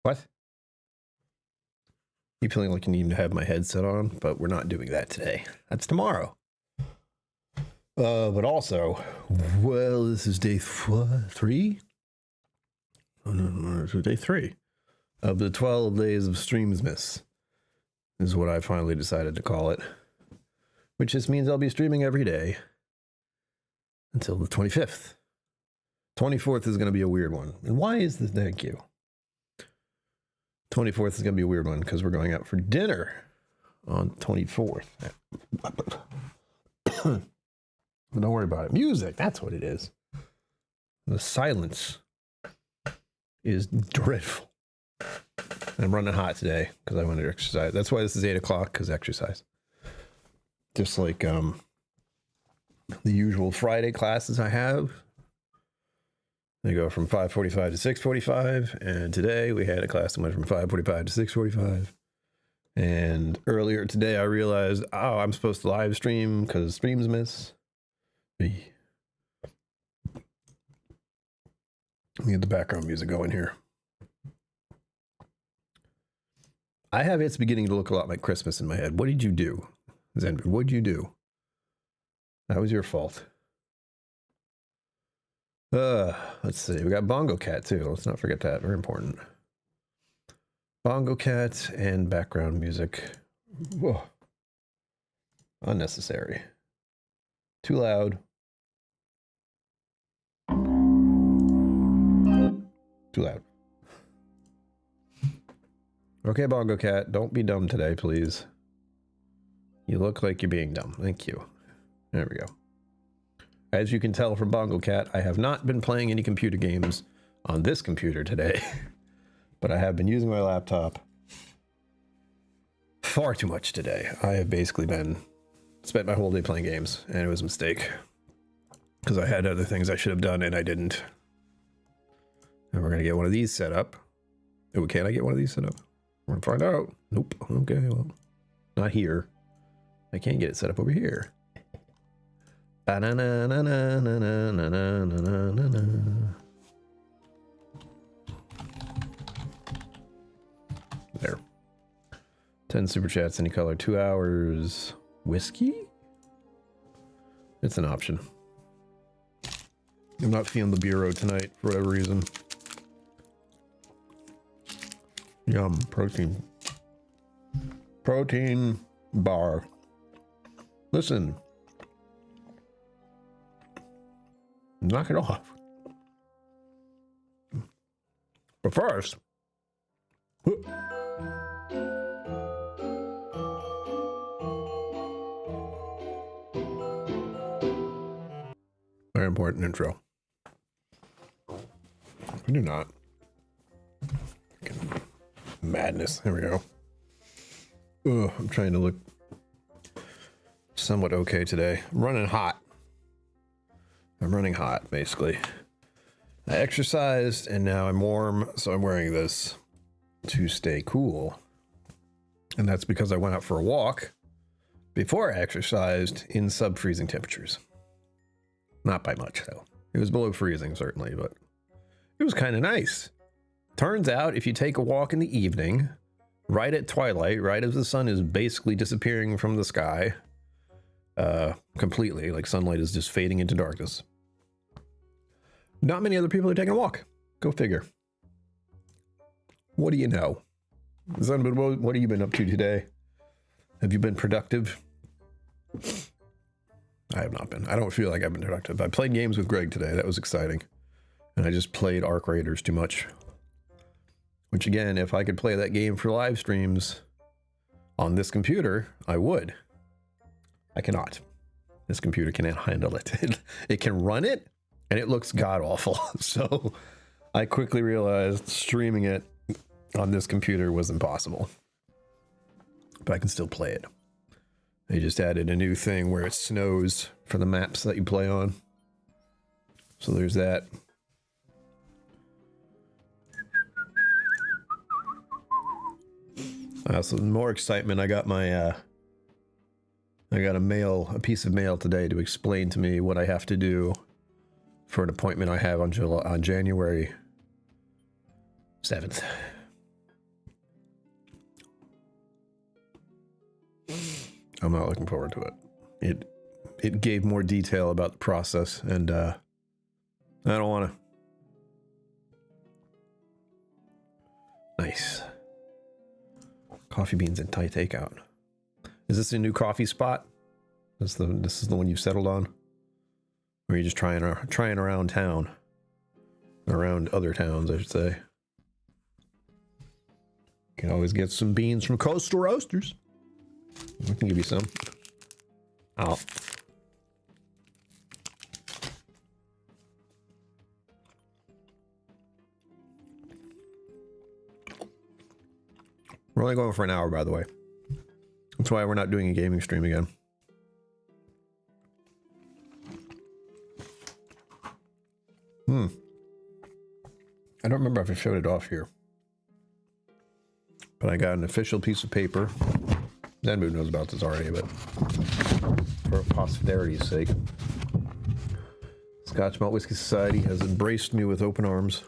What? Keep feeling like you need to have my headset on, but we're not doing that today. That's tomorrow. But also, well, this is day 3? Oh, no, it's day 3 of the 12 Days of Streamsmas, is what I finally decided to call it. Which just means I'll be streaming every day until the 25th. 24th is going to be a weird one. And why is this? Thank you. 24th is going to be a weird one because we're going out for dinner on 24th. But don't worry about it. Music, that's what it is. The silence is dreadful. And I'm running hot today because I wanted to exercise. That's why this is 8 o'clock, because exercise. Just like the usual Friday classes I have. They go from 5:45 to 6:45, and today we had a class that went from 5:45 to 6:45. And earlier today I realized, oh, I'm supposed to live stream because Streamsmas. Let me get the background music going here. I have It's Beginning to Look a Lot Like Christmas in my head. What did you do, Zenbud? What did you do? That was your fault. Let's see. We got Bongo Cat too. Let's not forget that. Very important. Bongo Cat and background music. Whoa. Unnecessary. Too loud. Too loud. Okay, Bongo Cat, don't be dumb today, please. You look like you're being dumb. Thank you. There we go. As you can tell from Bongo Cat, I have not been playing any computer games on this computer today, but I have been using my laptop far too much today. I have basically spent my whole day playing games, and it was a mistake because I had other things I should have done and I didn't. And we're gonna get one of these set up. Oh, can I get one of these set up? We're gonna find out. Nope. Okay, well, not here. I can't get it set up over here. There. 10 super chats, any color, 2 hours. Whiskey? It's an option. I'm not feeling the bureau tonight for whatever reason. Yum, protein. Protein bar. Listen. Knock it off. But first, very important intro. We do not. Madness. There we go. Ugh, I'm trying to look somewhat okay today. I'm running hot. I'm running hot, basically. I exercised and now I'm warm, so I'm wearing this to stay cool. And that's because I went out for a walk before I exercised in sub-freezing temperatures. Not by much, though. It was below freezing, certainly, but it was kind of nice. Turns out, if you take a walk in the evening, right at twilight, right as the sun is basically disappearing from the sky, completely, like sunlight is just fading into darkness. Not many other people are taking a walk. Go figure. What do you know? Zenbud, what have you been up to today? Have you been productive? I have not been. I don't feel like I've been productive. I played games with Greg today. That was exciting. And I just played Arc Raiders too much. Which again, if I could play that game for live streams on this computer, I would. I cannot. This computer cannot handle it. It can run it, and it looks god-awful. So I quickly realized streaming it on this computer was impossible. But I can still play it. They just added a new thing where it snows for the maps that you play on. So there's that. So more excitement. I got my I got a piece of mail today to explain to me what I have to do for an appointment I have on January 7th. I'm not looking forward to it. It gave more detail about the process, and I don't want to. Nice. Coffee beans and Thai takeout. Is this a new coffee spot? This is the one you've settled on? Or are you just trying around town? Around other towns, I should say. You can always get some beans from Coastal Roasters. I can give you some. Oh. We're only going for an hour, by the way. That's why we're not doing a gaming stream again. I don't remember if I showed it off here. But I got an official piece of paper. Zenbu knows about this already, but for posterity's sake. Scotch Malt Whiskey Society has embraced me with open arms.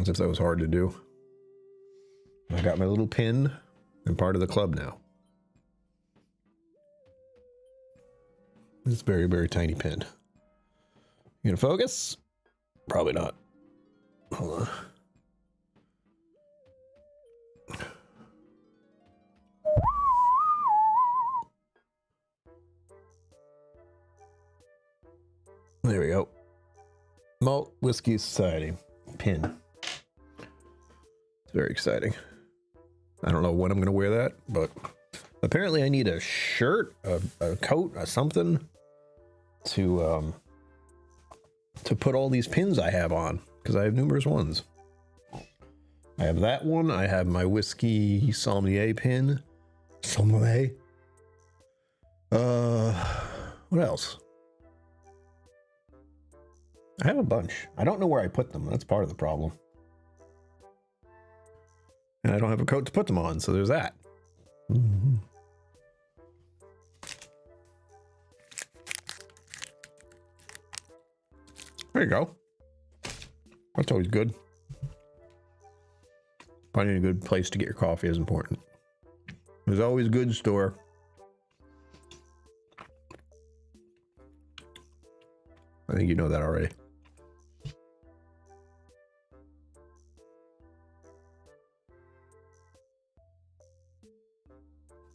As if that was hard to do. I got my little pin. I'm part of the club now. This very, very tiny pin. You gonna focus? Probably not. Hold on. There we go. Malt Whiskey Society pin. It's very exciting. I don't know when I'm going to wear that, but apparently I need a shirt, a coat, or something to put all these pins I have on, because I have numerous ones. I have that one. I have my whiskey sommelier pin. Sommelier. What else? I have a bunch. I don't know where I put them. That's part of the problem. And I don't have a coat to put them on, so there's that. Mm-hmm. There you go. That's always good. Finding a good place to get your coffee is important. There's always a good store. I think you know that already.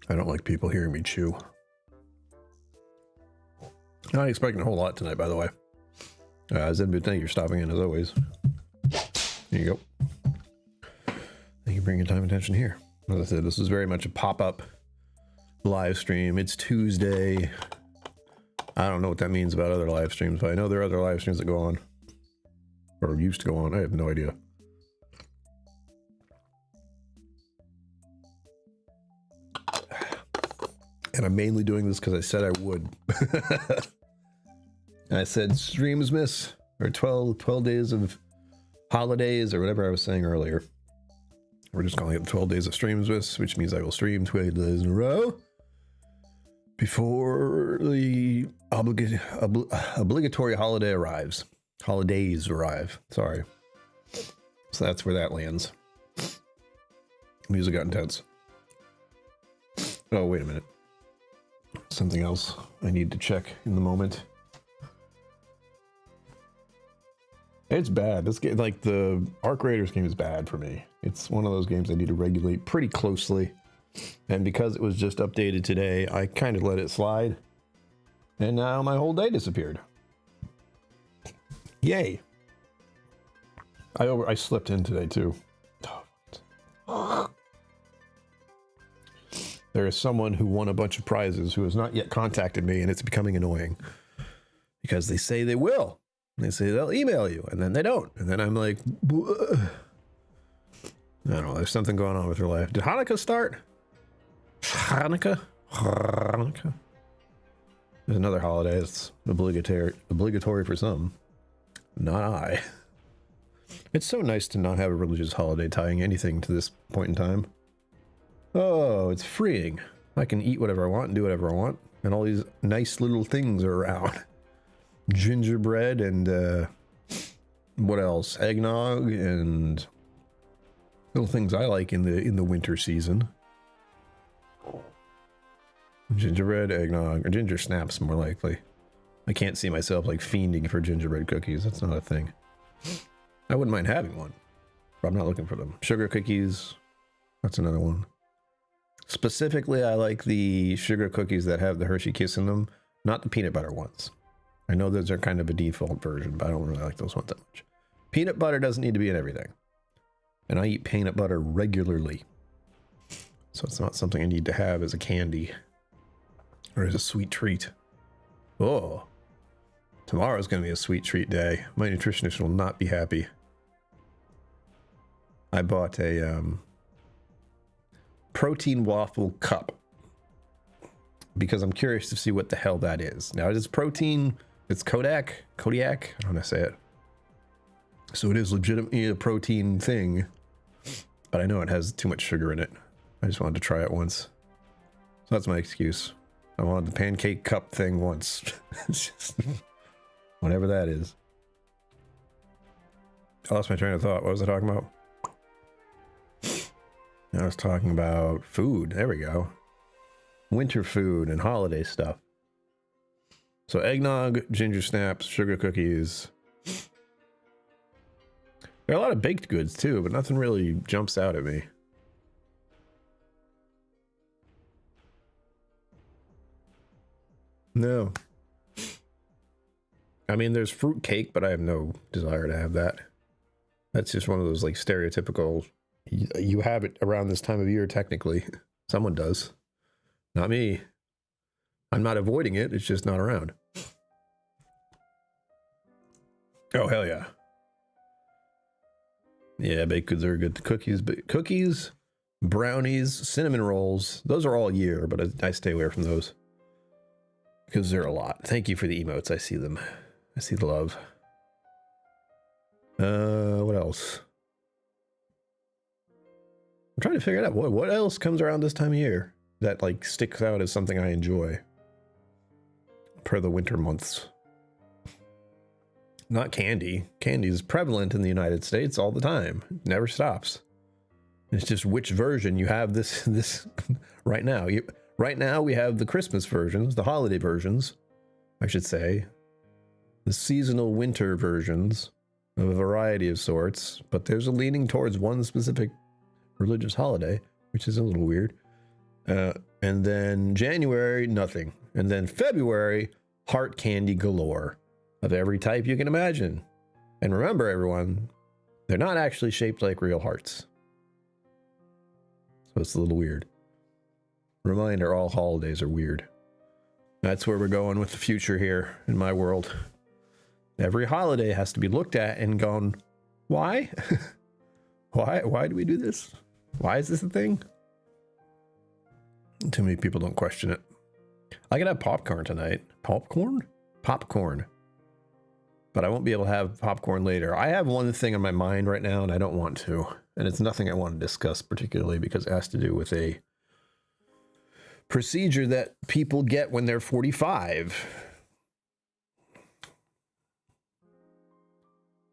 I don't like people hearing me chew. Not expecting a whole lot tonight, by the way. Zenbu, thank you for stopping in as always. Here you go. Thank you for bringing time and attention here. As I said, this is very much a pop-up live stream. It's Tuesday. I don't know what that means about other live streams, but I know there are other live streams that go on. Or used to go on. I have no idea. And I'm mainly doing this because I said I would. I said Streamsmas, or 12 days of holidays, or whatever I was saying earlier. We're just calling it 12 days of Streamsmas, which means I will stream 12 days in a row before the obligatory holiday arrives. Holidays arrive, sorry. So that's where that lands. Music got intense. Oh, wait a minute. Something else I need to check in the moment. It's bad. This game, like the Arc Raiders game, is bad for me. It's one of those games I need to regulate pretty closely. And because it was just updated today, I kind of let it slide. And now my whole day disappeared. Yay. I slipped in today too. There is someone who won a bunch of prizes who has not yet contacted me, and it's becoming annoying. Because they say they will. They say they'll email you, and then they don't. And then I'm like, I don't know, there's something going on with her life. Did Hanukkah start? Hanukkah? There's another holiday. It's obligatory for some. Not I. It's so nice to not have a religious holiday tying anything to this point in time. Oh, it's freeing. I can eat whatever I want and do whatever I want. And all these nice little things are around. Gingerbread and what else? Eggnog and little things I like in the winter season. Gingerbread, eggnog, or ginger snaps more likely. I can't see myself like fiending for gingerbread cookies. That's not a thing. I wouldn't mind having one, but I'm not looking for them. Sugar cookies, that's another one. Specifically, I like the sugar cookies that have the Hershey Kiss in them, not the peanut butter ones. I know those are kind of a default version, but I don't really like those ones that much. Peanut butter doesn't need to be in everything. And I eat peanut butter regularly. So it's not something I need to have as a candy or as a sweet treat. Oh, tomorrow's going to be a sweet treat day. My nutritionist will not be happy. I bought a protein waffle cup because I'm curious to see what the hell that is. Now it is protein, it's Kodiak, I don't know how to say it. So it is legitimately a protein thing, but I know it has too much sugar in it. I just wanted to try it once. So that's my excuse. I wanted the pancake cup thing once. It's just whatever that is. I lost my train of thought. What was I talking about? I was talking about food. There we go. Winter food and holiday stuff. So eggnog, ginger snaps, sugar cookies. There are a lot of baked goods too, but nothing really jumps out at me. No. I mean, there's fruit cake, but I have no desire to have that. That's just one of those like stereotypical, you have it around this time of year technically. Someone does. Not me. I'm not avoiding it, it's just not around. Oh, hell yeah. Yeah, baked goods are good. Cookies, brownies, cinnamon rolls, those are all year, but I stay away from those. Because they're a lot. Thank you for the emotes. I see them. I see the love. What else? I'm trying to figure it out. What else comes around this time of year that like sticks out as something I enjoy per the winter months? Not candy. Candy is prevalent in the United States all the time. It never stops. It's just which version you have this right now. Right now we have the Christmas versions, the holiday versions, I should say, the seasonal winter versions of a variety of sorts, but there's a leaning towards one specific religious holiday, which is a little weird. And then January, nothing. And then February, heart candy galore of every type you can imagine. And remember, everyone, they're not actually shaped like real hearts. So it's a little weird. Reminder, all holidays are weird. That's where we're going with the future here in my world. Every holiday has to be looked at and gone, why? Why do we do this? Why is this a thing? Too many people don't question it. I could have popcorn tonight. Popcorn? Popcorn. But I won't be able to have popcorn later. I have one thing on my mind right now and I don't want to. And it's nothing I want to discuss particularly because it has to do with a procedure that people get when they're 45.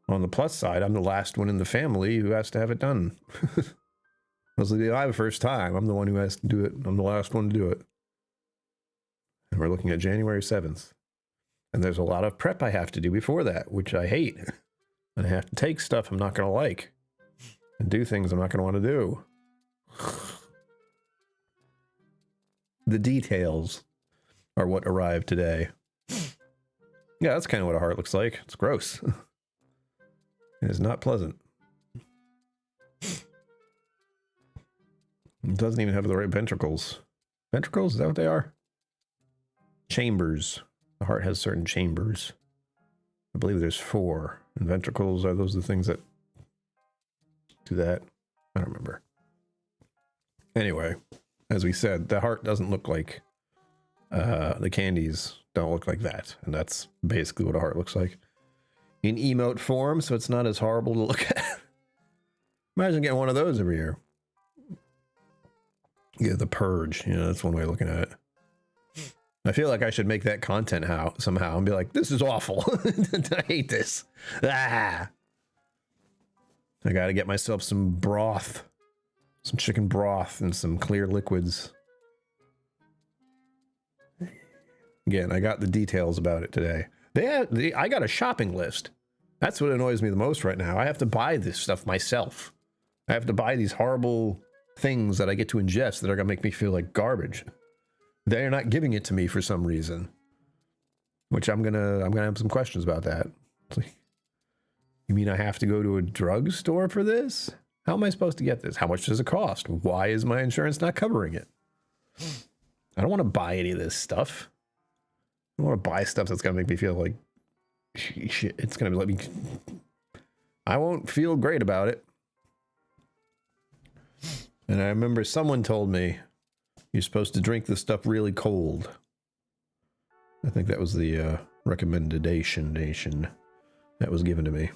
On the plus side, I'm the last one in the family who has to have it done. Mostly the first time. I'm the one who has to do it. I'm the last one to do it. And we're looking at January 7th. And there's a lot of prep I have to do before that, which I hate. And I have to take stuff I'm not going to like. And do things I'm not going to want to do. The details are what arrived today. Yeah, that's kind of what a heart looks like. It's gross. It is not pleasant. It doesn't even have the right ventricles. Ventricles? Is that what they are? Chambers. The heart has certain chambers. I believe there's 4. And ventricles, are those the things that do that? I don't remember. Anyway, as we said, the heart doesn't look like the candies don't look like that. And that's basically what a heart looks like. In emote form, so it's not as horrible to look at. Imagine getting one of those every year. Yeah, the purge. You know, that's one way of looking at it. I feel like I should make that content somehow and be like, this is awful. I hate this. Ah. I gotta get myself some broth. Some chicken broth and some clear liquids. Again, I got the details about it today. I got a shopping list. That's what annoys me the most right now. I have to buy this stuff myself. I have to buy these horrible things that I get to ingest that are gonna make me feel like garbage. They're not giving it to me for some reason, which I'm gonna have some questions about that. Like, you mean I have to go to a drugstore for this? How am I supposed to get this? How much does it cost? Why is my insurance not covering it? I don't want to buy any of this stuff. I don't want to buy stuff that's gonna make me feel like shit. It's gonna let me. I won't feel great about it. And I remember someone told me you're supposed to drink this stuff really cold. I think that was the recommendation that was given to me.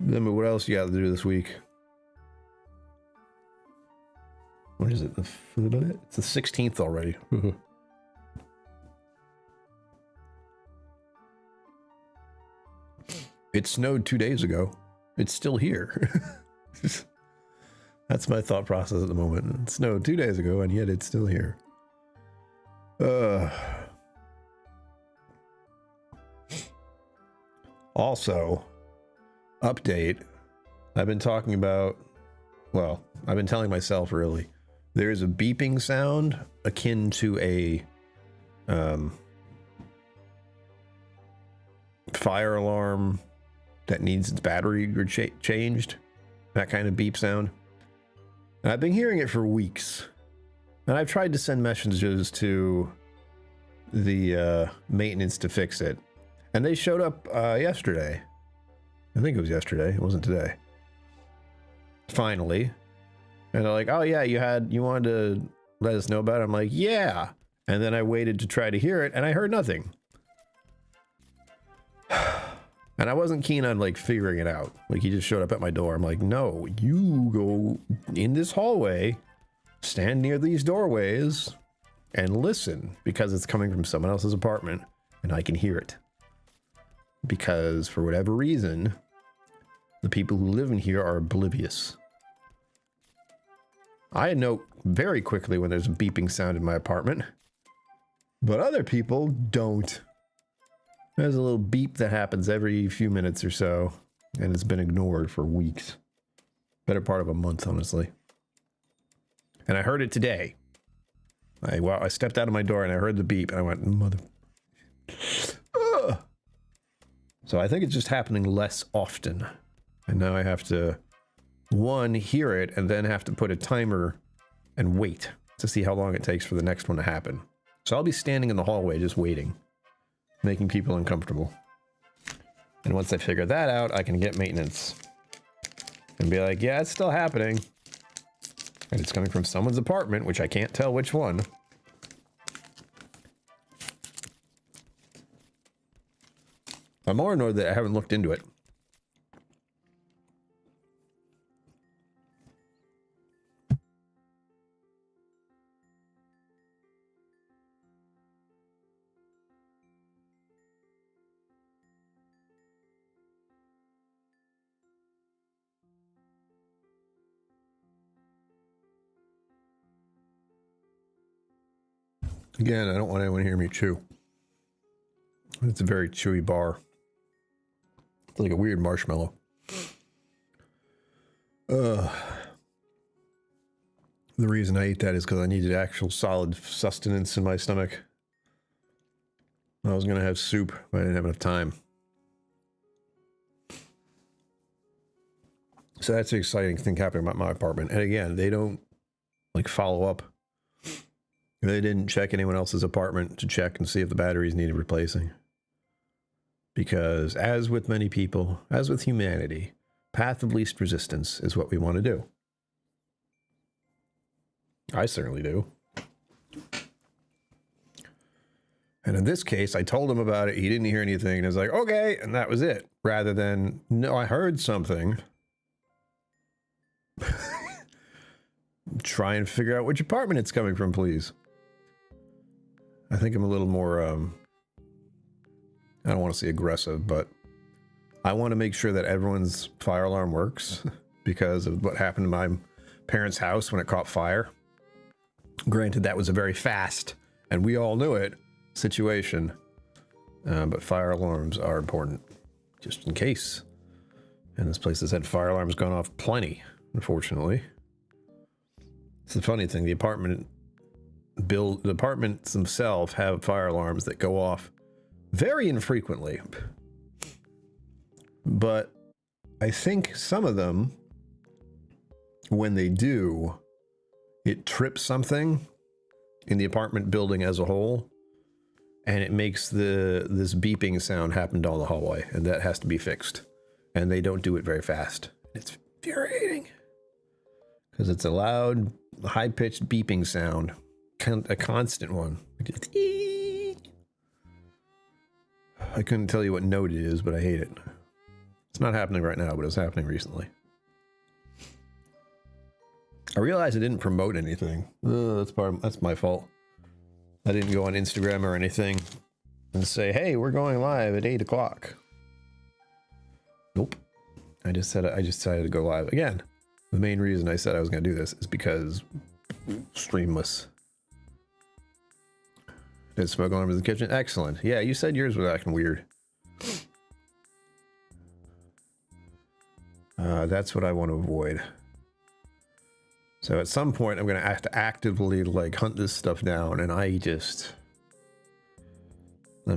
Then what else you got to do this week? What is it? It's the 16th already. It snowed 2 days ago. It's still here. That's my thought process at the moment. It snowed 2 days ago, and yet it's still here. Also, update. I've been talking about, well, I've been telling myself really, there is a beeping sound akin to a fire alarm that needs its battery changed. That kind of beep sound. And I've been hearing it for weeks. And I've tried to send messages to the maintenance to fix it. And they showed up yesterday. I think it was yesterday. It wasn't today. Finally. And they're like, oh yeah, you wanted to let us know about it? I'm like, yeah. And then I waited to try to hear it, and I heard nothing. And I wasn't keen on like figuring it out. Like, he just showed up at my door. I'm like, no, you go in this hallway, stand near these doorways, and listen, because it's coming from someone else's apartment, and I can hear it. Because for whatever reason, the people who live in here are oblivious. I know very quickly when there's a beeping sound in my apartment, but other people don't. There's a little beep that happens every few minutes or so, and it's been ignored for weeks. Better part of a month, honestly. And I heard it today. I stepped out of my door and I heard the beep, and I went, mother... So I think it's just happening less often. And now I have to, one, hear it, and then have to put a timer and wait to see how long it takes for the next one to happen. So I'll be standing in the hallway just waiting, making people uncomfortable. And once I figure that out, I can get maintenance and be like, yeah, it's still happening. And it's coming from someone's apartment, which I can't tell which one. I'm more annoyed that I haven't looked into it. Again, I don't want anyone to hear me chew. It's a very chewy bar. It's like a weird marshmallow. The reason I ate that is because I needed actual solid sustenance in my stomach. I was going to have soup, but I didn't have enough time. So that's the exciting thing happening about my apartment. And again, they don't like follow up. They didn't check anyone else's apartment to check and see if the batteries needed replacing. Because as with many people, as with humanity, path of least resistance is what we want to do. I certainly do. And in this case, I told him about it. He didn't hear anything. And I was like, okay. And that was it. Rather than, no, I heard something. Try and figure out which apartment it's coming from, please. I think I'm a little more, I don't want to say aggressive, but I want to make sure that everyone's fire alarm works because of what happened to my parents' house when it caught fire. Granted, that was a very fast, and we all knew it, situation. But fire alarms are important, just in case. And this place has had fire alarms gone off plenty, unfortunately. It's the funny thing, the apartments themselves have fire alarms that go off very infrequently. But I think some of them, when they do, it trips something in the apartment building as a whole, and it makes this beeping sound happen down the hallway, and that has to be fixed. And they don't do it very fast. It's infuriating because it's a loud, high-pitched beeping sound, a constant one. I couldn't tell you what note it is, but I hate it. It's not happening right now, but it was happening recently. I realized I didn't promote anything. That's my fault. I didn't go on Instagram or anything and say, hey, we're going live at 8 o'clock. Nope. I just decided to go live. Again, the main reason I said I was going to do this is because Streamless. Did smoke alarms in the kitchen? Excellent. Yeah, you said yours was acting weird. That's what I want to avoid. So at some point, I'm going to have to actively like hunt this stuff down, and I'm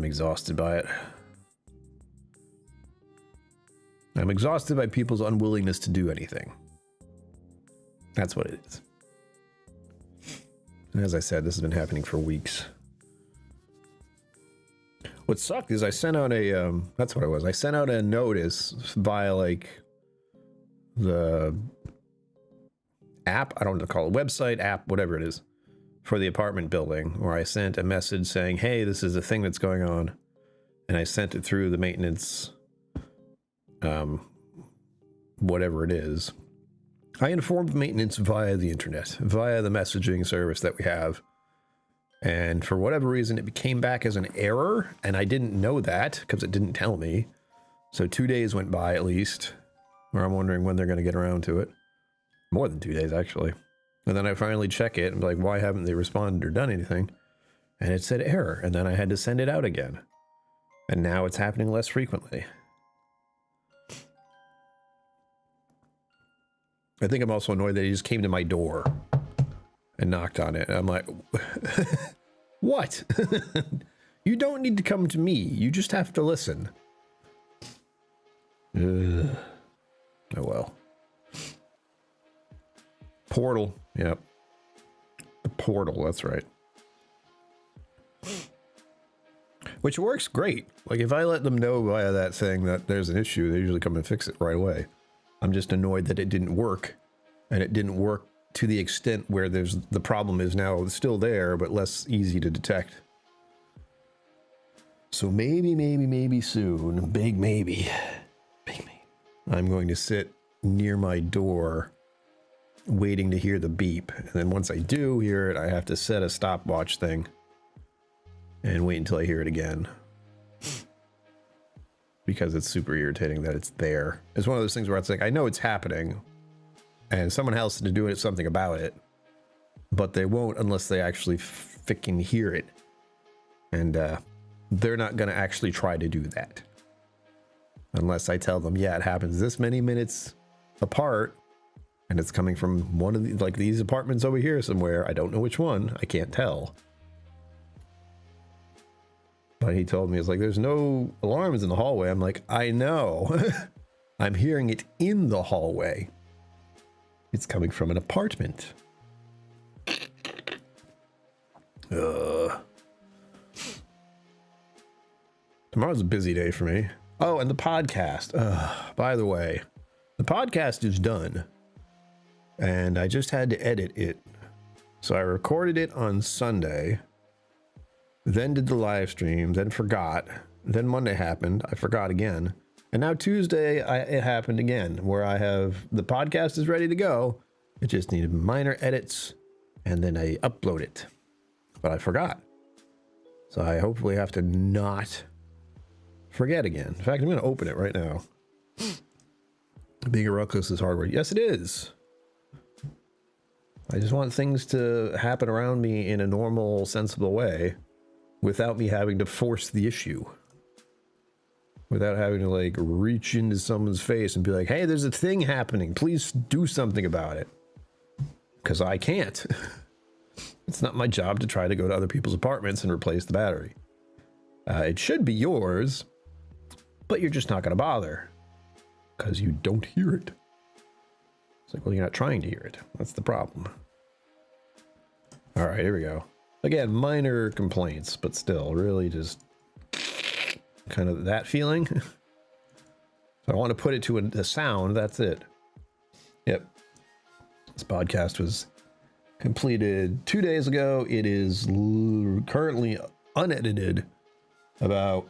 exhausted by it. I'm exhausted by people's unwillingness to do anything. That's what it is. And as I said, this has been happening for weeks. What sucked is I sent out a, that's what it was. I sent out a notice via like the app, I don't know what to call it, website, app, whatever it is, for the apartment building, where I sent a message saying, hey, this is a thing that's going on. And I sent it through the maintenance, whatever it is. I informed maintenance via the internet, via the messaging service that we have. And for whatever reason, it came back as an error, and I didn't know that because it didn't tell me. So 2 days went by at least, where I'm wondering when they're going to get around to it. More than 2 days, actually. And then I finally check it and be like, why haven't they responded or done anything? And it said error, and then I had to send it out again. And now it's happening less frequently. I think I'm also annoyed that he just came to my door and knocked on it. And I'm like, what? You don't need to come to me. You just have to listen. Oh, well. Portal. Yep. The portal. That's right. Which works great. Like, if I let them know via that thing that there's an issue, they usually come and fix it right away. I'm just annoyed that it didn't work. And it didn't work to the extent where the problem is now still there, but less easy to detect. So maybe soon, big maybe, I'm going to sit near my door waiting to hear the beep. And then once I do hear it, I have to set a stopwatch thing and wait until I hear it again. Because it's super irritating that it's there. It's one of those things where it's like, I know it's happening and someone else is doing something about it, but they won't unless they actually freaking hear it. And they're not going to actually try to do that. Unless I tell them, yeah, it happens this many minutes apart, and it's coming from one of the, like these apartments over here somewhere. I don't know which one. I can't tell. But he told me, it's like, there's no alarms in the hallway. I'm like, I know. I'm hearing it in the hallway. It's coming from an apartment. Tomorrow's a busy day for me. Oh, and the podcast. By the way, the podcast is done. And I just had to edit it. So I recorded it on Sunday. Then did the live stream. Then forgot. Then Monday happened. I forgot again. And now Tuesday, it happened again. Where I have the podcast is ready to go. It just needed minor edits. And then I upload it. But I forgot. So I hopefully have to not forget again. In fact, I'm going to open it right now. Being a recluse is hard work. Yes, it is. I just want things to happen around me in a normal, sensible way without me having to force the issue. Without having to, like, reach into someone's face and be like, hey, there's a thing happening. Please do something about it. Because I can't. It's not my job to try to go to other people's apartments and replace the battery. It should be yours, but you're just not going to bother. Because you don't hear it. It's like, well, you're not trying to hear it. That's the problem. All right, here we go. Again, minor complaints, but still, really just kind of that feeling. So I want to put it to a sound. That's it. Yep. This podcast was completed 2 days ago. It is currently unedited, about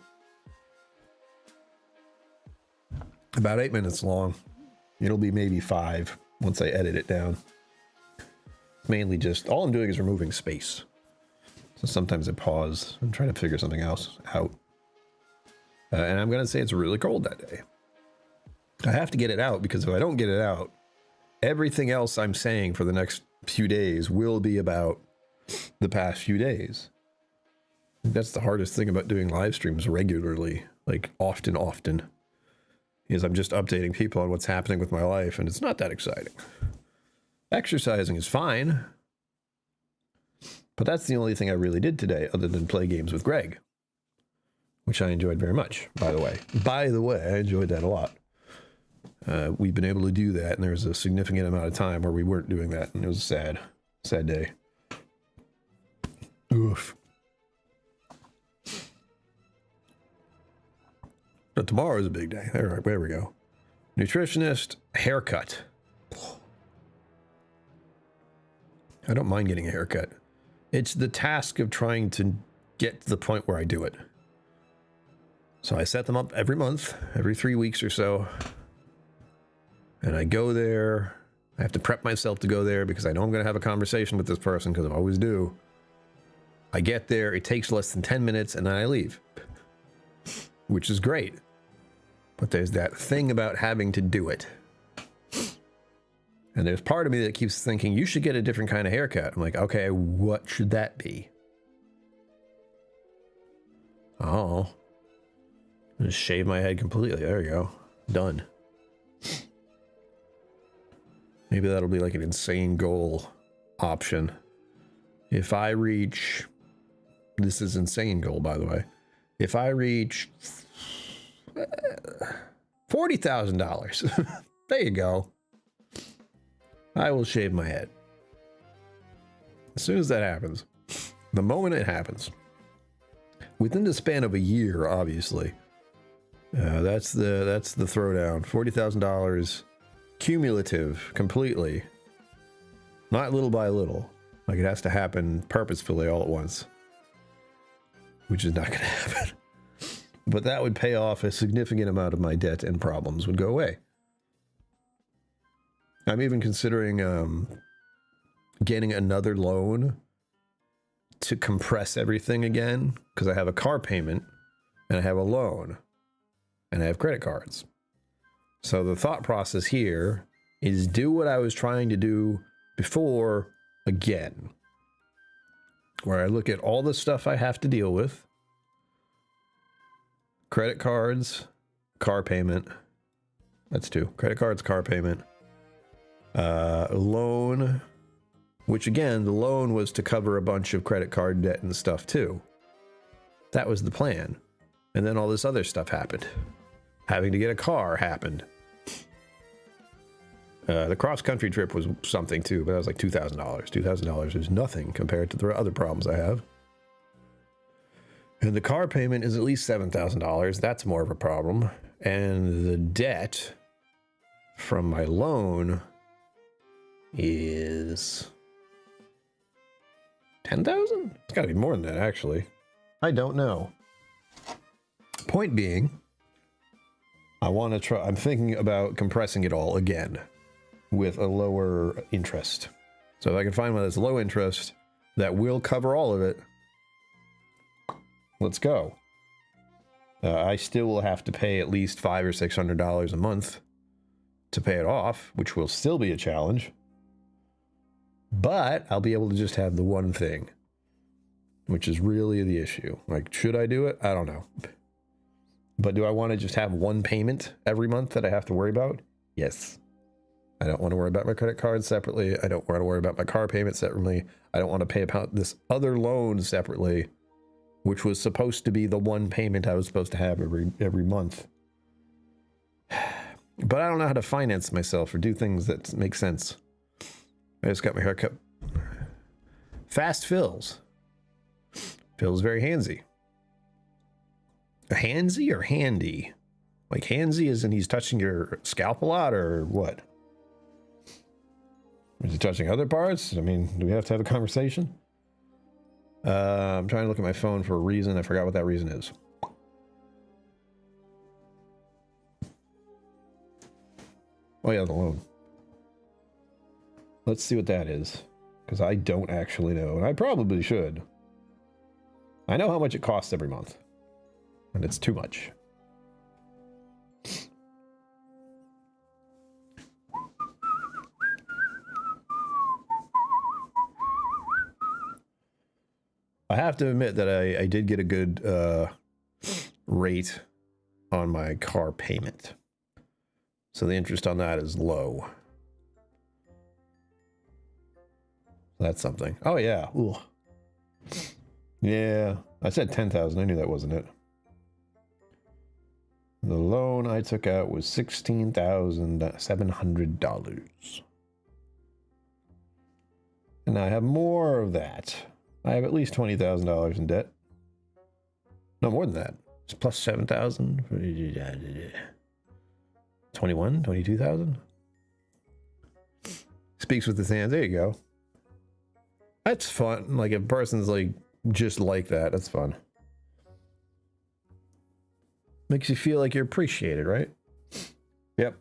8 minutes long. It'll be maybe 5 once I edit it down. Mainly just, all I'm doing is removing space. So sometimes I pause and try to figure something else out. And I'm going to say it's really cold that day. I have to get it out, because if I don't get it out, everything else I'm saying for the next few days will be about the past few days. That's the hardest thing about doing live streams regularly, like often, is I'm just updating people on what's happening with my life, and it's not that exciting. Exercising is fine, but that's the only thing I really did today other than play games with Greg, which I enjoyed very much, by the way. I enjoyed that a lot. We've been able to do that, and there was a significant amount of time where we weren't doing that, and it was a sad day. Oof. But tomorrow is a big day. There we go. Nutritionist, haircut. I don't mind getting a haircut. It's the task of trying to get to the point where I do it. So I set them up every month, every 3 weeks or so. And I go there. I have to prep myself to go there because I know I'm going to have a conversation with this person, because I always do. I get there, it takes less than 10 minutes, and then I leave. Which is great. But there's that thing about having to do it. And there's part of me that keeps thinking, you should get a different kind of haircut. I'm like, okay, what should that be? Oh. Just shave my head completely. There you go. Done. Maybe that'll be like an insane goal option. If I reach... This is insane goal, by the way. If I reach... $40,000. There you go. I will shave my head. As soon as that happens. The moment it happens. Within the span of a year, obviously. That's the throwdown. $40,000 cumulative, completely. Not little by little. Like, it has to happen purposefully all at once. Which is not going to happen. But that would pay off a significant amount of my debt, and problems would go away. I'm even considering getting another loan to compress everything again, because I have a car payment, and I have a loan, and I have credit cards. So the thought process here is do what I was trying to do before again, where I look at all the stuff I have to deal with. Credit cards, car payment. That's 2. Credit cards, car payment. Loan, which again, the loan was to cover a bunch of credit card debt and stuff too. That was the plan. And then all this other stuff happened. Having to get a car happened. The cross-country trip was something too, but that was like $2,000. $2,000 is nothing compared to the other problems I have. And the car payment is at least $7,000. That's more of a problem. And the debt from my loan is $10,000? It's got to be more than that, actually. I don't know. Point being, I want to try. I'm thinking about compressing it all again with a lower interest. So if I can find one that's low interest that will cover all of it, let's go. I still will have to pay at least $500 or $600 a month to pay it off, which will still be a challenge. But I'll be able to just have the one thing, which is really the issue. Like, should I do it? I don't know. But do I want to just have one payment every month that I have to worry about? Yes. I don't want to worry about my credit card separately. I don't want to worry about my car payment separately. I don't want to pay about this other loan separately, which was supposed to be the one payment I was supposed to have every month. But I don't know how to finance myself or do things that make sense. I just got my haircut. Fast fills. Feels very handsy. Handsy or handy? Like handsy as in he's touching your scalp a lot, or what? Is he touching other parts? I mean, do we have to have a conversation? I'm trying to look at my phone for a reason. I forgot what that reason is. Oh yeah, the loan. Let's see what that is, because I don't actually know, and I probably should. I know how much it costs every month, and it's too much. I have to admit that I did get a good rate on my car payment. So the interest on that is low. That's something. Oh, yeah. Ooh. Yeah. I said 10,000. I knew that wasn't it. The loan I took out was $16,700. And I have more of that. I have at least $20,000 in debt. No, more than that. It's plus 7,000. 21, 22,000. Speaks with his hands. There you go. That's fun. Like, if a person's like just like that, that's fun. Makes you feel like you're appreciated, right? Yep.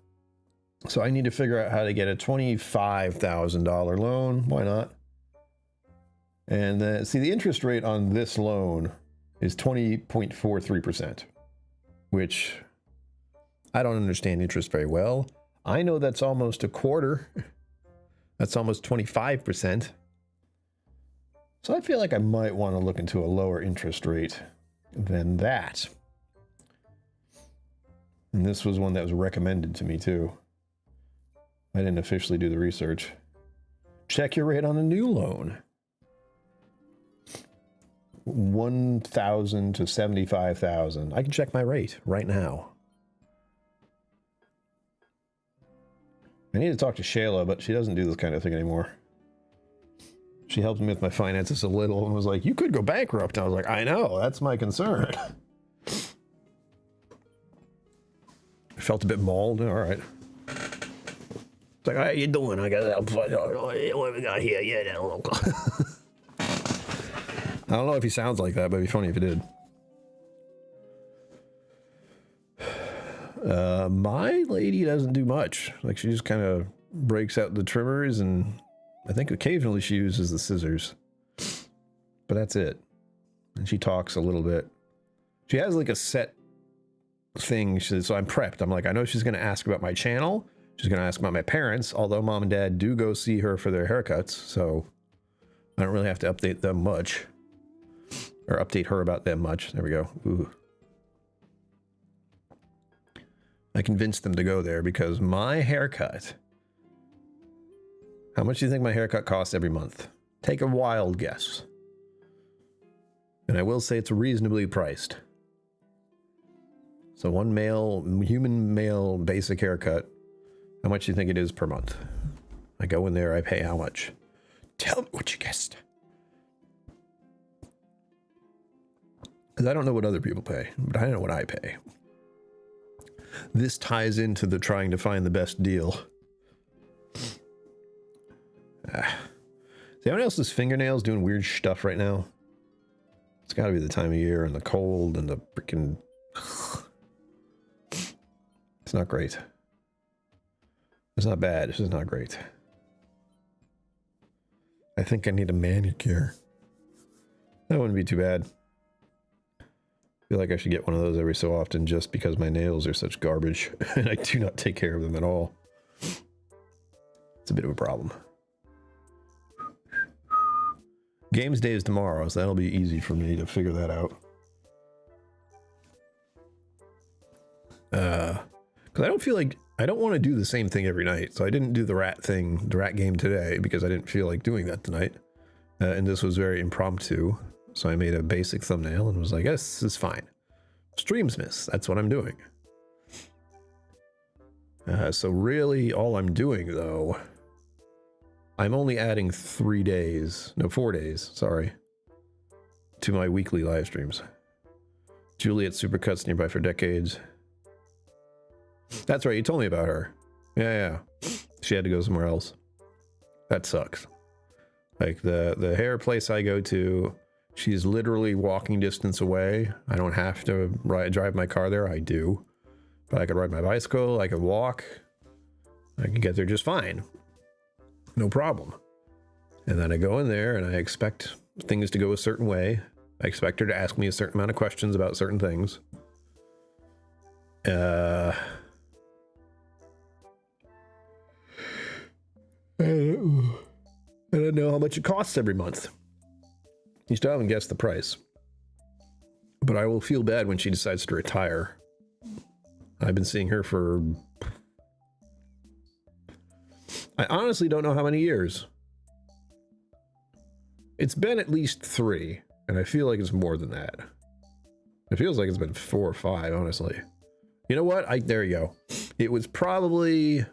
So I need to figure out how to get a $25,000 loan. Why not? And then, see, the interest rate on this loan is 20.43%, which I don't understand interest very well. I know that's almost a quarter. That's almost 25%. So I feel like I might want to look into a lower interest rate than that. And this was one that was recommended to me too. I didn't officially do the research. Check your rate on a new loan. 1,000 to 75,000. I can check my rate right now. I need to talk to Shayla, but she doesn't do this kind of thing anymore. She helped me with my finances a little and was like, you could go bankrupt. And I was like, I know, that's my concern. I felt a bit mauled. All right. It's like, how you doing? I got what we got here? Yeah, that local. I don't know if he sounds like that, but it'd be funny if he did. My lady doesn't do much. Like, she just kind of breaks out the trimmers, and I think occasionally she uses the scissors. But that's it. And she talks a little bit. She has like a set thing, so I'm prepped. I'm like, I know she's going to ask about my channel. She's going to ask about my parents, although mom and dad do go see her for their haircuts, so I don't really have to update them much. Or update her about them much. There we go. Ooh. I convinced them to go there because my haircut... How much do you think my haircut costs every month? Take a wild guess. And I will say it's reasonably priced. So one human male basic haircut, how much do you think it is per month? I go in there, I pay how much? Tell me what you guessed. Because I don't know what other people pay, but I know what I pay. This ties into the trying to find the best deal. See, anyone else's fingernails doing weird stuff right now? It's got to be the time of year and the cold and the freaking... It's not great. It's not bad. It's just not great. I think I need a manicure. That wouldn't be too bad. I feel like I should get one of those every so often just because my nails are such garbage and I do not take care of them at all. It's a bit of a problem. Games day is tomorrow, so that'll be easy for me to figure that out. Because I don't feel like, I don't want to do the same thing every night. So I didn't do the rat thing, the rat game today, because I didn't feel like doing that tonight. And this was very impromptu. So I made a basic thumbnail and was like, yes, this is fine. Streamsmas, that's what I'm doing. So really all I'm doing though, I'm only adding 4 days, sorry, to my weekly live streams. Juliet Supercuts nearby for decades. That's right, you told me about her. Yeah. She had to go somewhere else. That sucks. Like the hair place I go to, she's literally walking distance away. I don't have to drive my car there. I do. But I could ride my bicycle, I could walk. I can get there just fine. No problem. And then I go in there and I expect things to go a certain way. I expect her to ask me a certain amount of questions about certain things. I don't know how much it costs every month. You still haven't guessed the price. But I will feel bad when she decides to retire. I've been seeing her for... I honestly don't know how many years. It's been at least 3, and I feel like it's more than that. It feels like it's been 4 or 5, honestly. You know what? There you go. It was probably...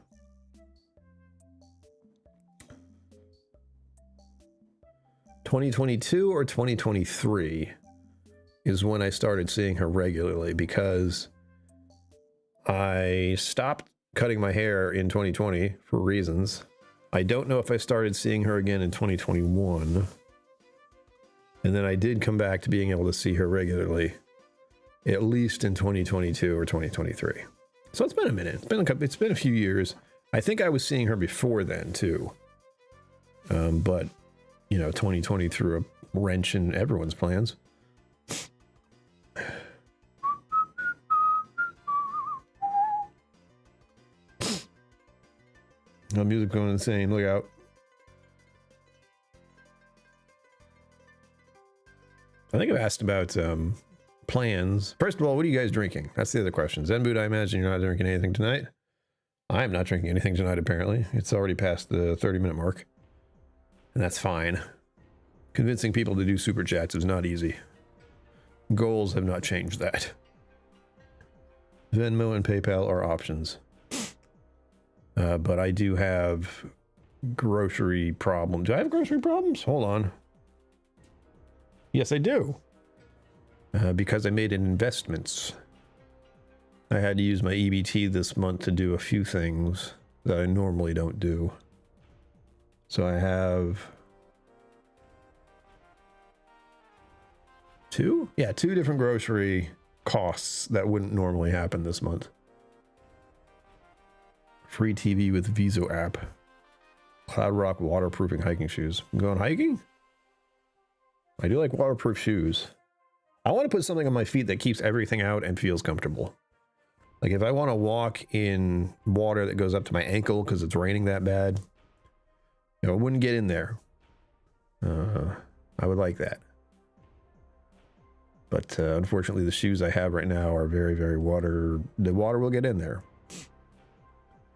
...2022 or 2023 is when I started seeing her regularly, because I stopped cutting my hair in 2020 for reasons. I don't know if I started seeing her again in 2021. And then I did come back to being able to see her regularly, at least in 2022 or 2023. So it's been a minute. It's been a few years. I think I was seeing her before then too. But you know, 2020 threw a wrench in everyone's plans. No music going insane. Look out. I think I've asked about plans. First of all, what are you guys drinking? That's the other question. Zenboot, I imagine you're not drinking anything tonight. I'm not drinking anything tonight, apparently. It's already past the 30-minute mark. And that's fine. Convincing people to do super chats is not easy. Goals have not changed that. Venmo and PayPal are options. But I do have grocery problems. Do I have grocery problems? Hold on. Yes, I do. Because I made investments. I had to use my EBT this month to do a few things that I normally don't do. So I have... 2? Yeah, 2 different grocery costs that wouldn't normally happen this month. Free TV with Viso app. Cloud Rock waterproofing hiking shoes. I'm going hiking? I do like waterproof shoes. I want to put something on my feet that keeps everything out and feels comfortable. Like if I want to walk in water that goes up to my ankle because it's raining that bad, you know, it wouldn't get in there. I would like that. But unfortunately, the shoes I have right now are very, very the water will get in there.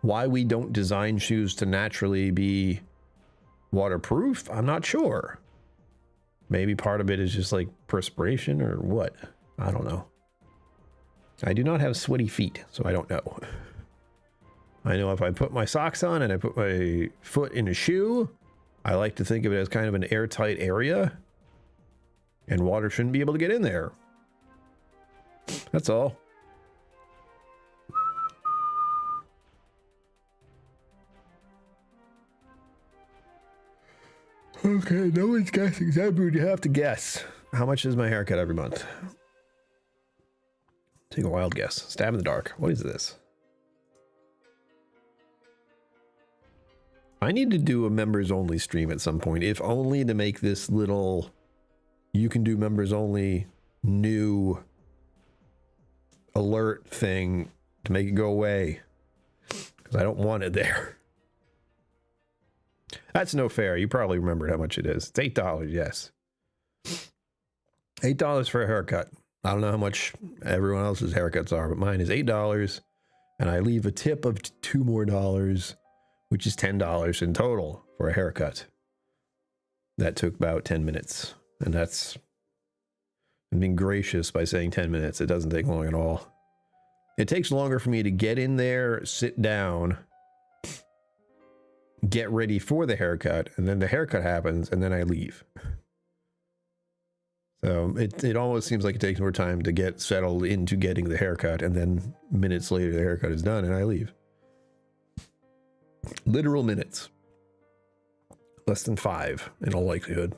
Why we don't design shoes to naturally be waterproof, I'm not sure. Maybe part of it is just like perspiration or what? I don't know. I do not have sweaty feet, so I don't know. I know if I put my socks on and I put my foot in a shoe, I like to think of it as kind of an airtight area, and water shouldn't be able to get in there. That's all. Okay, no one's guessing. Zenboot, you have to guess. How much is my haircut every month? Take a wild guess. Stab in the dark. What is this? I need to do a members only stream at some point, if only to make this little you can do members only new alert thing to make it go away, because I don't want it there. That's no fair. You probably remembered how much it is. It's $8, yes. $8 for a haircut. I don't know how much everyone else's haircuts are, but mine is $8, and I leave a tip of $2 more, which is $10 in total for a haircut. That took about 10 minutes, and I'm being gracious by saying 10 minutes. It doesn't take long at all. It takes longer for me to get in there, sit down, get ready for the haircut, and then the haircut happens, and then I leave. So it almost seems like it takes more time to get settled into getting the haircut, and then minutes later the haircut is done and I leave. Literal minutes. Less than 5 in all likelihood.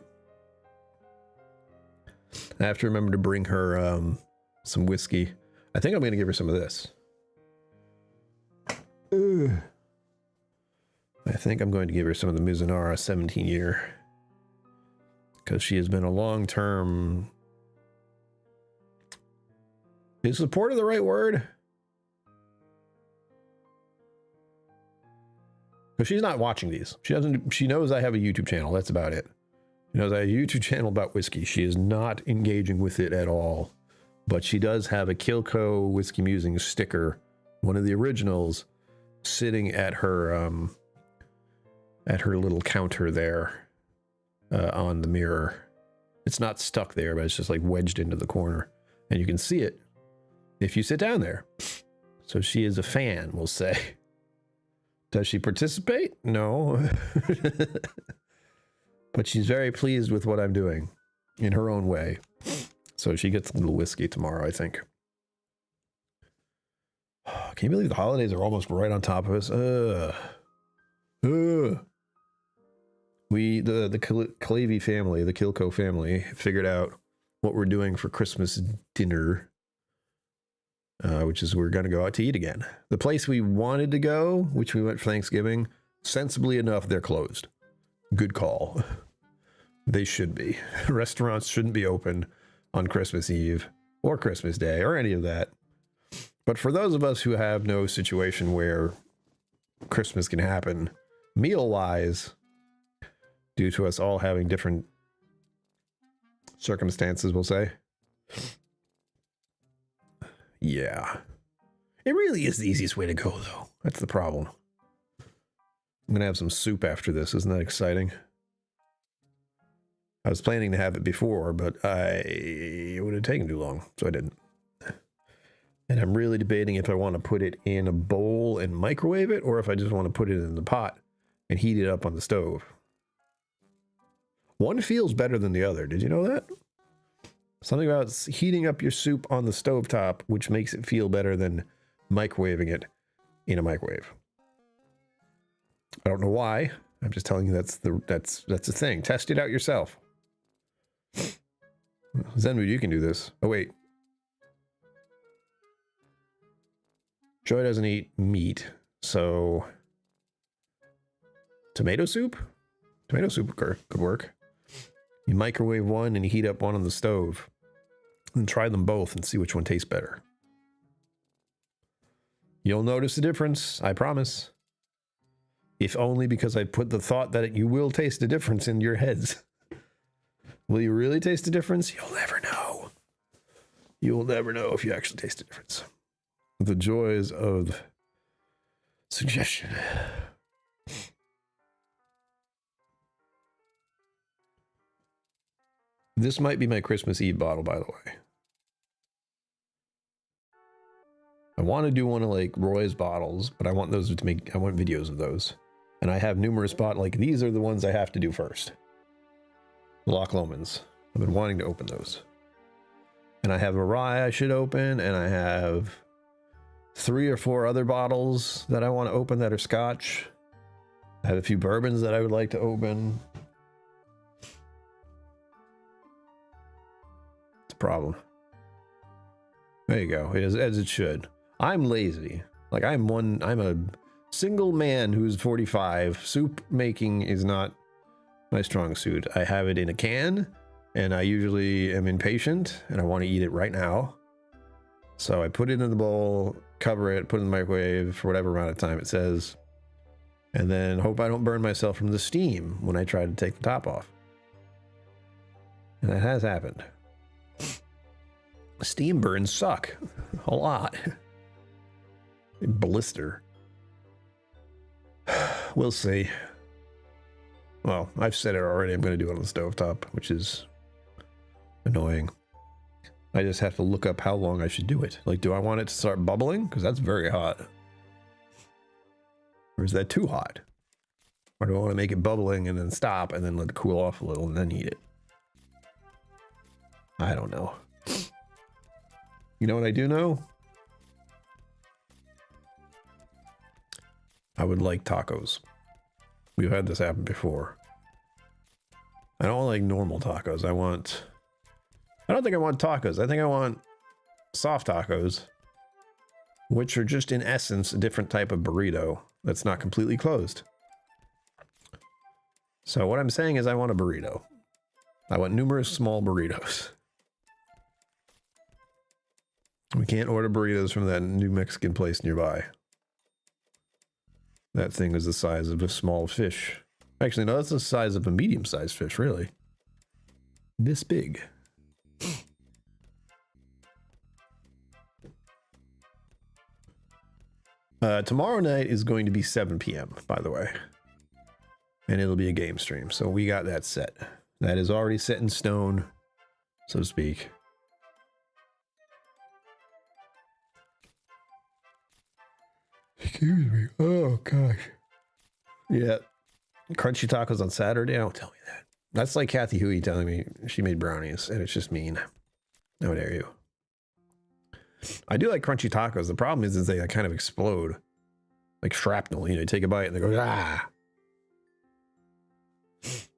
I have to remember to bring her some whiskey. I think I'm going to give her some of this. I think I'm going to give her some of the Mizunara 17-year. Because she has been a long-term... Is supporter the right word? Because she's not watching these. She knows I have a YouTube channel. That's about it. She knows I have a YouTube channel about whiskey. She is not engaging with it at all. But she does have a KillCo Whiskey Musings sticker, one of the originals, sitting at her little counter there on the mirror. It's not stuck there, but it's just like wedged into the corner. And you can see it if you sit down there. So she is a fan, we'll say. Does she participate? No. But she's very pleased with what I'm doing in her own way. So she gets a little whiskey tomorrow, I think. Can you believe the holidays are almost right on top of us? We, the Kalavy family, the KillCo family, figured out what we're doing for Christmas dinner. Which is we're going to go out to eat again. The place we wanted to go, which we went for Thanksgiving, sensibly enough, they're closed. Good call. They should be. Restaurants shouldn't be open on Christmas Eve or Christmas Day or any of that. But for those of us who have no situation where Christmas can happen, meal-wise, due to us all having different circumstances, we'll say. Yeah. It really is the easiest way to go, though. That's the problem. I'm going to have some soup after this. Isn't that exciting? I was planning to have it before, but it would have taken too long, so I didn't. And I'm really debating if I want to put it in a bowl and microwave it, or if I just want to put it in the pot and heat it up on the stove. One feels better than the other. Did you know that? Something about heating up your soup on the stovetop, which makes it feel better than microwaving it in a microwave. I don't know why. I'm just telling you that's the thing. Test it out yourself. Zenwood, you can do this. Oh wait. Joy doesn't eat meat, so tomato soup? Tomato soup could work. You microwave one and you heat up one on the stove. And try them both and see which one tastes better. You'll notice the difference, I promise. If only because I put the thought that you will taste a difference in your heads. Will you really taste a difference? You'll never know. You will never know if you actually taste a difference. The joys of suggestion. This might be my Christmas Eve bottle, by the way. I want to do one of like Roy's bottles, but I want those to make, I want videos of those. And I have numerous bottles, like these are the ones I have to do first. Loch Lomond's. I've been wanting to open those. And I have a rye I should open, and I have 3 or 4 other bottles that I want to open that are Scotch. I have a few bourbons that I would like to open. Problem. There you go. It is as it should. I'm lazy. Like I'm a single man who's 45. Soup making is not my strong suit. I have it in a can, and I usually am impatient and I want to eat it right now. So I put it in the bowl, cover it, put it in the microwave for whatever amount of time it says. And then hope I don't burn myself from the steam when I try to take the top off. And that has happened. Steam burns suck a lot. They blister. We'll see. Well, I've said it already. I'm going to do it on the stovetop, which is annoying. I just have to look up how long I should do it. Like, do I want it to start bubbling? Because that's very hot. Or is that too hot? Or do I want to make it bubbling and then stop and then let it cool off a little and then eat it? I don't know. You know what I do know? I would like tacos. We've had this happen before. I don't like normal tacos. I don't think I want tacos. I think I want soft tacos, which are just in essence a different type of burrito that's not completely closed. So what I'm saying is I want a burrito. I want numerous small burritos. We can't order burritos from that new Mexican place nearby. That thing is the size of a small fish. Actually, no, that's the size of a medium-sized fish, really. This big. Tomorrow night is going to be 7 p.m., by the way. And it'll be a game stream, so we got that set. That is already set in stone, so to speak. Excuse me. Oh, gosh. Yeah. Crunchy tacos on Saturday? Don't tell me that. That's like Kathy Huey telling me she made brownies, and it's just mean. How dare you. I do like crunchy tacos. The problem is they kind of explode. Like shrapnel. You know, you take a bite and they go, ah. This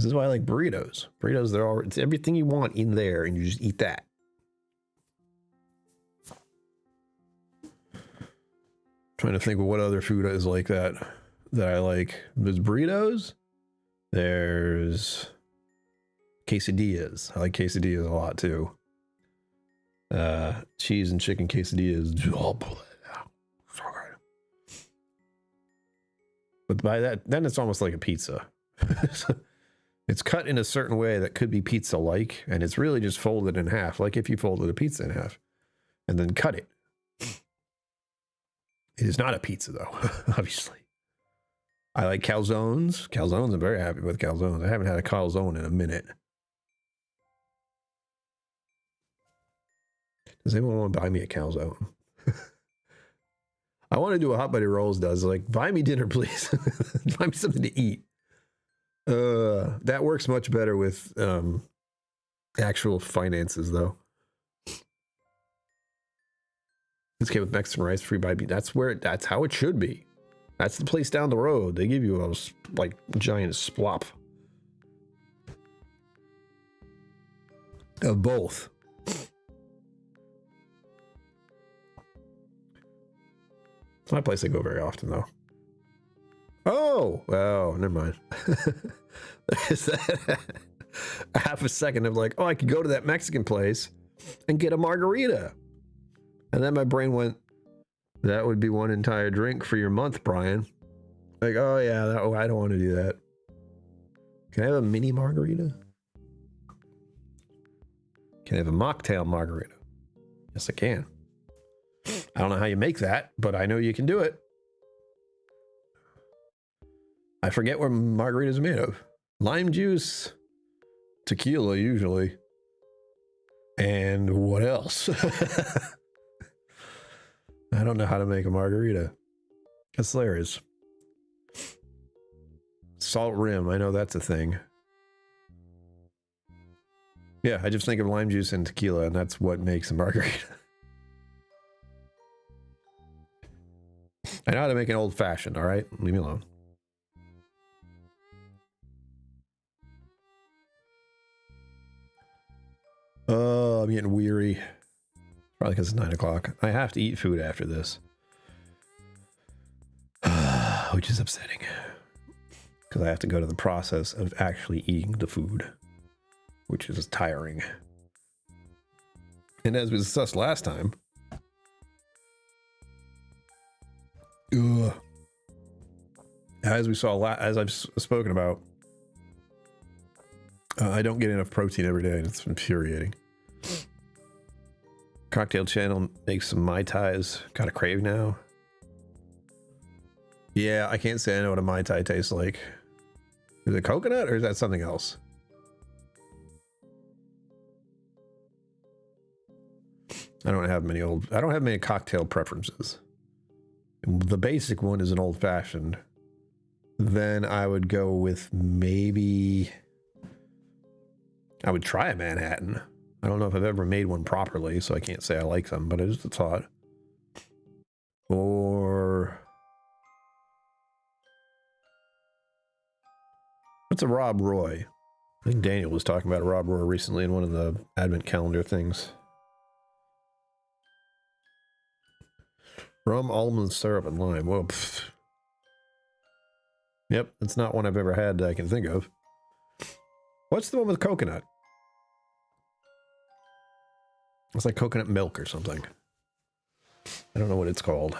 is why I like burritos. Burritos, it's everything you want in there, and you just eat that. Trying to think of what other food is like that I like. There's burritos. There's quesadillas. I like quesadillas a lot too. Cheese and chicken quesadillas. But by that, then it's almost like a pizza. It's cut in a certain way that could be pizza-like, and it's really just folded in half, like if you folded a pizza in half, and then cut it. It is not a pizza, though, obviously. I like calzones. Calzones, I'm very happy with calzones. I haven't had a calzone in a minute. Does anyone want to buy me a calzone? I want to do what Hot Buddy Rolls does. Like, buy me dinner, please. Buy me something to eat. That works much better with actual finances, though. This came with Mexican rice, free by beat. That's how it should be. That's the place down the road. They give you a like giant splop of both. It's not a place I go very often, though. Oh, never mind. There's that half a second of like, oh, I could go to that Mexican place and get a margarita. And then my brain went, that would be one entire drink for your month, Brian. Like, oh yeah, I don't want to do that. Can I have a mini margarita? Can I have a mocktail margarita? Yes, I can. I don't know how you make that, but I know you can do it. I forget what margaritas are made of. Lime juice, tequila usually, and what else? I don't know how to make a margarita. That's hilarious. Salt rim, I know that's a thing. Yeah, I just think of lime juice and tequila, and that's what makes a margarita. I know how to make an old fashioned, all right? Leave me alone. Oh, I'm getting weary. Probably because it's 9 o'clock. I have to eat food after this. Which is upsetting. Because I have to go to the process of actually eating the food. Which is tiring. And as we discussed last time... As we saw, as I've spoken about, I don't get enough protein every day, and it's infuriating. Cocktail channel makes some Mai Tais. Got a crave now. Yeah, I can't say I know what a Mai Tai tastes like. Is it coconut or is that something else? I don't have many cocktail preferences. The basic one is an old fashioned. Then I would go with maybe, I would try a Manhattan. I don't know if I've ever made one properly, so I can't say I like them, but it is a thought. Or what's a Rob Roy? I think Daniel was talking about a Rob Roy recently in one of the advent calendar things. Rum, almond syrup, and lime. Whoa. Pfft. Yep, it's not one I've ever had that I can think of. What's the one with coconut? It's like coconut milk or something. I don't know what it's called.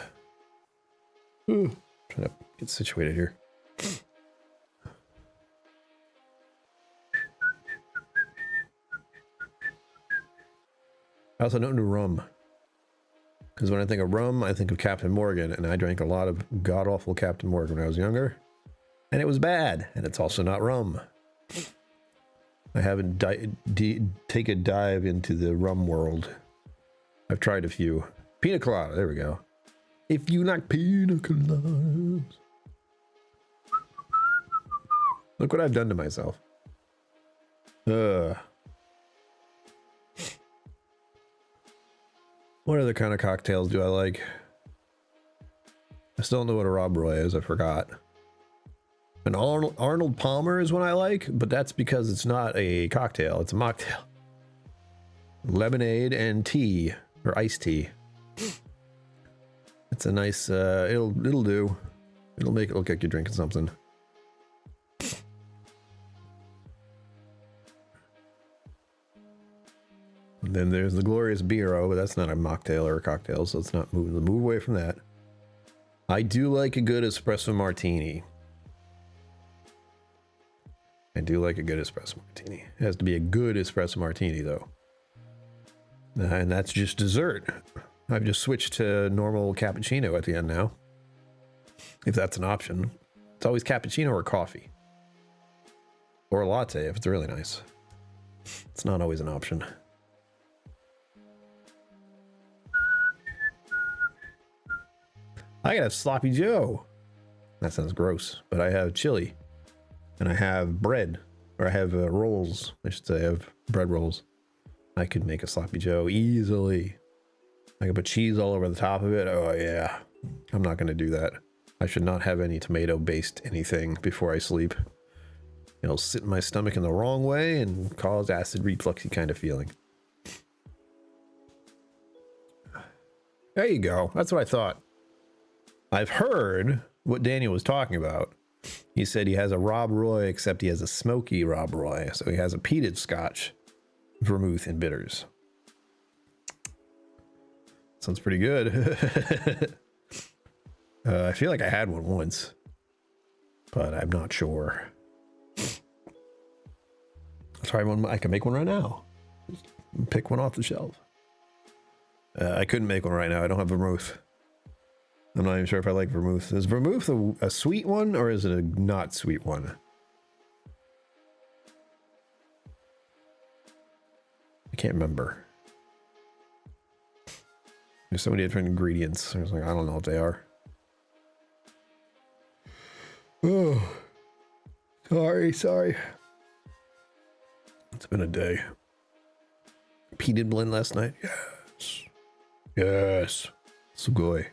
Ooh, trying to get situated here. I also don't do rum. Because when I think of rum, I think of Captain Morgan, and I drank a lot of god-awful Captain Morgan when I was younger. And it was bad, and it's also not rum. I haven't take a dive into the rum world. I've tried a few. Pina colada, there we go. If you like pina coladas. Look what I've done to myself. What other kind of cocktails do I like? I still don't know what a Rob Roy is, I forgot. An Arnold Palmer is one I like, but that's because it's not a cocktail, it's a mocktail. Lemonade and tea, or iced tea. It's a nice, it'll do. It'll make it look like you're drinking something. And then there's the glorious Biro, but that's not a mocktail or a cocktail, so let's not move away from that. I do like a good espresso martini. I do like a good espresso martini. It has to be a good espresso martini, though. And that's just dessert. I've just switched to normal cappuccino at the end now. If that's an option. It's always cappuccino or coffee. Or a latte if it's really nice. It's not always an option. I got sloppy Joe. That sounds gross, but I have chili. And I have bread, or I have rolls. I should say I have bread rolls. I could make a sloppy Joe easily. I could put cheese all over the top of it. Oh yeah, I'm not gonna do that. I should not have any tomato-based anything before I sleep. It'll sit in my stomach in the wrong way and cause acid refluxy kind of feeling. There you go. That's what I thought. I've heard what Daniel was talking about. He said he has a Rob Roy, except he has a smoky Rob Roy. So he has a peated Scotch, vermouth, and bitters. Sounds pretty good. I feel like I had one once, but I'm not sure. I'll try one. I can make one right now. Just pick one off the shelf. I couldn't make one right now. I don't have vermouth. I'm not even sure if I like vermouth. Is vermouth a sweet one or is it a not sweet one? I can't remember. There's so many different ingredients. I was like, I don't know what they are. Oh, sorry. It's been a day. Peated blend last night. Yes. Sugoi.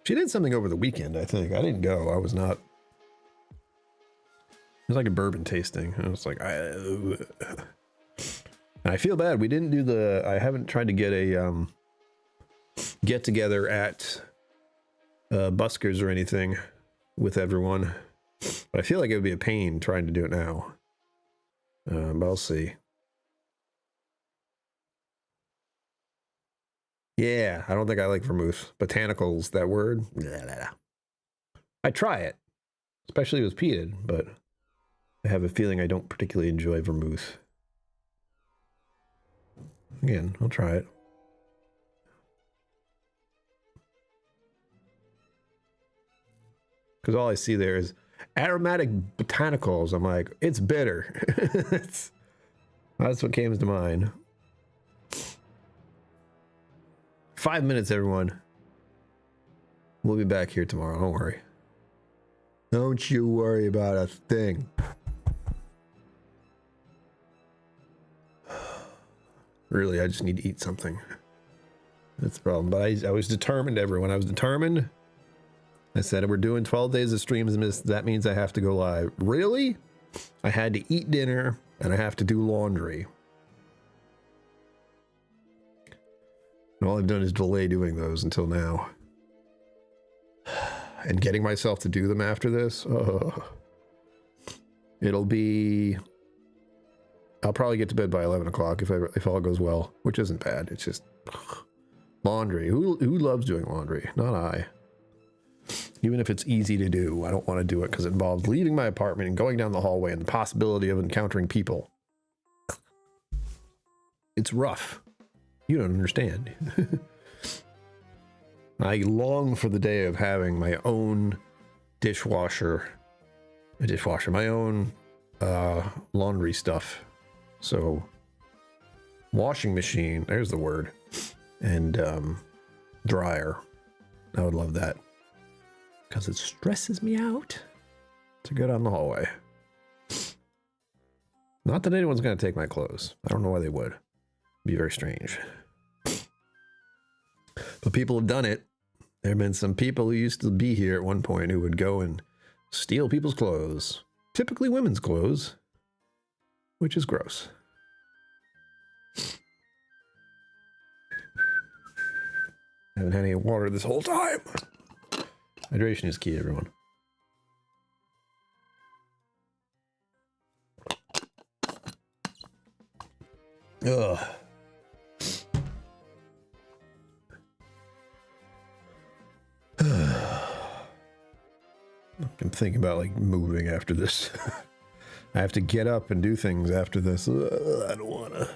She did something over the weekend, I think. I didn't go. I was not. It was like a bourbon tasting. I was like, and I feel bad. We didn't do the. I haven't tried to get a get together at Buskers or anything with everyone. But I feel like it would be a pain trying to do it now. But I'll see. Yeah, I don't think I like vermouth. Botanicals, that word. Blah, blah, blah. I try it, especially with peated, but I have a feeling I don't particularly enjoy vermouth. Again, I'll try it. Because all I see there is aromatic botanicals. I'm like, it's bitter. That's what came to mind. 5 minutes, everyone. We'll be back here tomorrow. Don't worry. Don't you worry about a thing. Really, I just need to eat something. That's the problem. But I was determined, everyone. I was determined. I said, we're doing 12 days of Streamsmas. That means I have to go live. Really? I had to eat dinner, and I have to do laundry. And all I've done is delay doing those until now. And getting myself to do them after this, it'll be... I'll probably get to bed by 11 o'clock if all goes well, which isn't bad. It's just laundry. Who loves doing laundry? Not I. Even if it's easy to do, I don't want to do it because it involves leaving my apartment and going down the hallway and the possibility of encountering people. It's rough. You don't understand. I long for the day of having my own dishwasher, my own laundry stuff. So, washing machine, there's the word, and dryer. I would love that. Because it stresses me out to go down the hallway. Not that anyone's going to take my clothes. I don't know why they would. It'd be very strange. But people have done it. There have been some people who used to be here at one point who would go and steal people's clothes. Typically women's clothes. Which is gross. I haven't had any water this whole time. Hydration is key, everyone. Ugh. I'm thinking about like moving after this. I have to get up and do things after this. I don't wanna.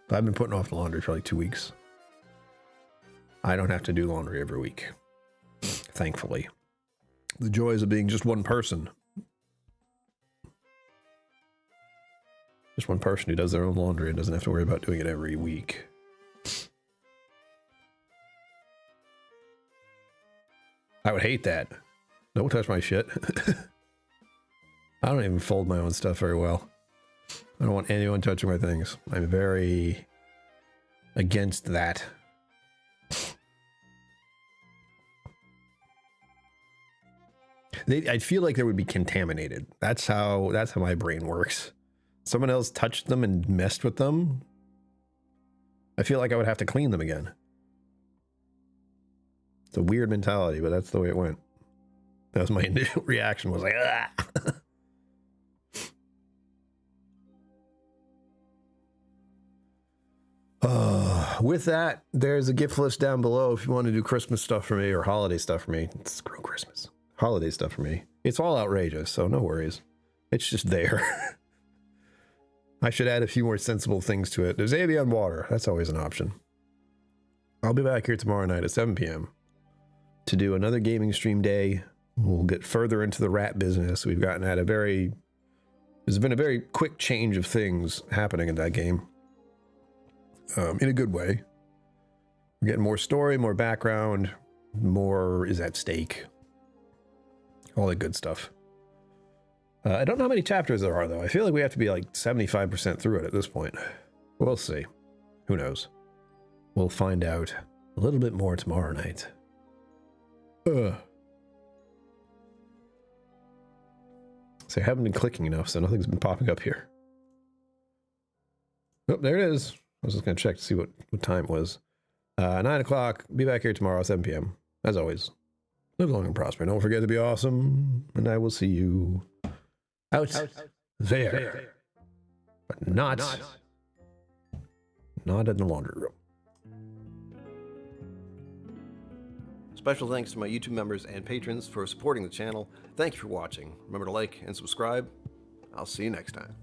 I've been putting off the laundry for like 2 weeks. I don't have to do laundry every week. Thankfully. The joys of being just one person. Just one person who does their own laundry and doesn't have to worry about doing it every week. I would hate that. Don't touch my shit. I don't even fold my own stuff very well. I don't want anyone touching my things. I'm very against that. I feel like they would be contaminated. That's how my brain works. Someone else touched them and messed with them. I feel like I would have to clean them again. It's a weird mentality, but that's the way it went. That was my initial reaction, was like, ah. With that, there's a gift list down below if you want to do Christmas stuff for me or holiday stuff for me. Screw Christmas. Holiday stuff for me. It's all outrageous, so no worries. It's just there. I should add a few more sensible things to it. There's Avion water. That's always an option. I'll be back here tomorrow night at 7 p.m. to do another gaming stream day. We'll get further into the rat business. We've gotten at there's been a very quick change of things happening in that game. In a good way. We're getting more story, more background, more is at stake. All the good stuff. I don't know how many chapters there are, though. I feel like we have to be like 75% through it at this point. We'll see. Who knows? We'll find out a little bit more tomorrow night. So I haven't been clicking enough, so nothing's been popping up here. Oh, there it is. I was just going to check to see what time it was. 9 o'clock. Be back here tomorrow at 7 p.m. As always. Live long and prosper. Don't forget to be awesome. And I will see you out there. But not in the laundry room. Special thanks to my YouTube members and patrons for supporting the channel. Thank you for watching. Remember to like and subscribe. I'll see you next time.